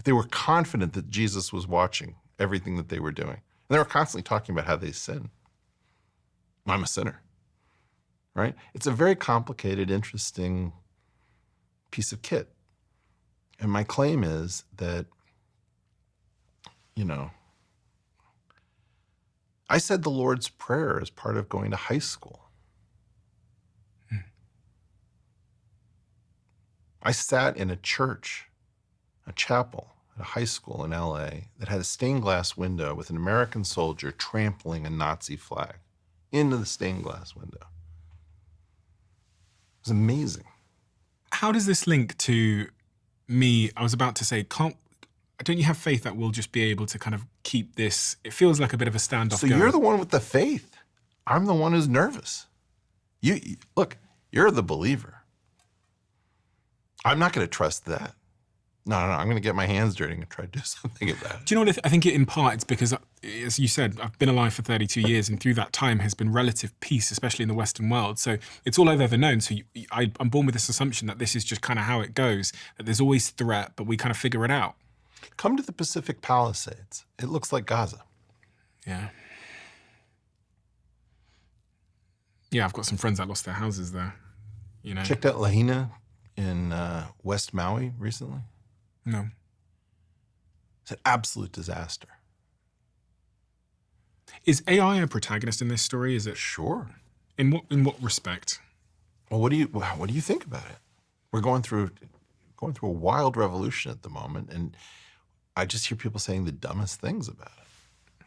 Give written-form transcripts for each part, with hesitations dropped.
They were confident that Jesus was watching everything that they were doing. And they were constantly talking about how they sin. I'm a sinner, right? It's a very complicated, interesting piece of kit. And my claim is that, I said the Lord's Prayer as part of going to high school. I sat in a church, a chapel at a high school in LA that had a stained glass window with an American soldier trampling a Nazi flag into the stained glass window. It was amazing. How does this link to me? I was about to say, don't you have faith that we'll just be able to kind of keep this? It feels like a bit of a standoff. So you're the one with the faith. I'm the one who's nervous. Look, you're the believer. I'm not going to trust that. No, I'm going to get my hands dirty and try to do something about it. Do you know what I think it imparts? Because, as you said, I've been alive for 32 years, and through that time has been relative peace, especially in the Western world. So it's all I've ever known. So I'm born with this assumption that this is just kind of how it goes, that there's always threat, but we kind of figure it out. Come to the Pacific Palisades. It looks like Gaza. Yeah. Yeah, I've got some friends that lost their houses there, Checked out Lahaina in West Maui recently? No. It's an absolute disaster. Is AI a protagonist in this story? Is it? Sure. In what respect? Well, what do you think about it? We're going through a wild revolution at the moment, and I just hear people saying the dumbest things about it.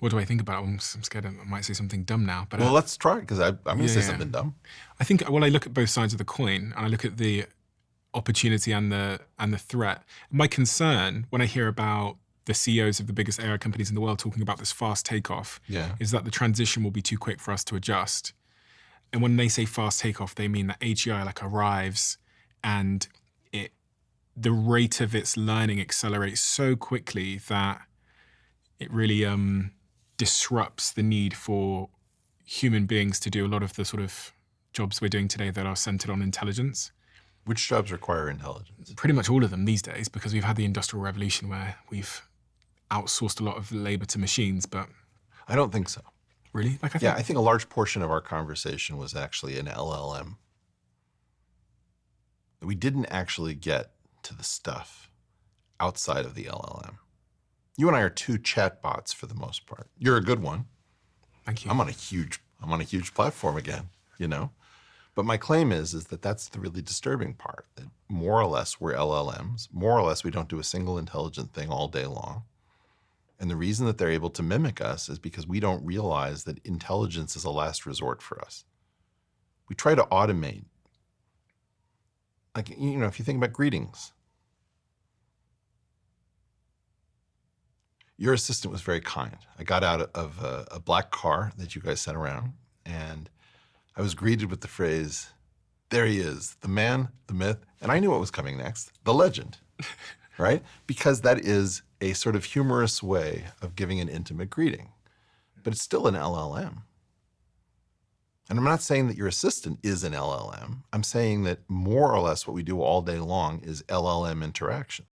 What do I think about it? I'm scared I might say something dumb now. But well, let's try it, because I'm going to say something dumb. I think, I look at both sides of the coin, and I look at the opportunity and the threat. My concern when I hear about the CEOs of the biggest AI companies in the world talking about this fast takeoff is that the transition will be too quick for us to adjust. And when they say fast takeoff, they mean that AGI arrives and the rate of its learning accelerates so quickly that it really disrupts the need for human beings to do a lot of the sort of jobs we're doing today that are centered on intelligence. Which jobs require intelligence? Pretty much all of them these days, because we've had the Industrial Revolution where we've outsourced a lot of labor to machines, but... I don't think so. Really? I think a large portion of our conversation was actually an LLM. We didn't actually get to the stuff outside of the LLM. You and I are two chatbots for the most part. You're a good one. Thank you. I'm on a huge platform again, But my claim is that that's the really disturbing part, that more or less we're LLMs, more or less we don't do a single intelligent thing all day long. And the reason that they're able to mimic us is because we don't realize that intelligence is a last resort for us. We try to automate. Like, if you think about greetings. Your assistant was very kind. I got out of a black car that you guys sent around, and I was greeted with the phrase, "There he is, the man, the myth," and I knew what was coming next, the legend, right? Because that is a sort of humorous way of giving an intimate greeting, but it's still an LLM. And I'm not saying that your assistant is an LLM. I'm saying that more or less what we do all day long is LLM interaction.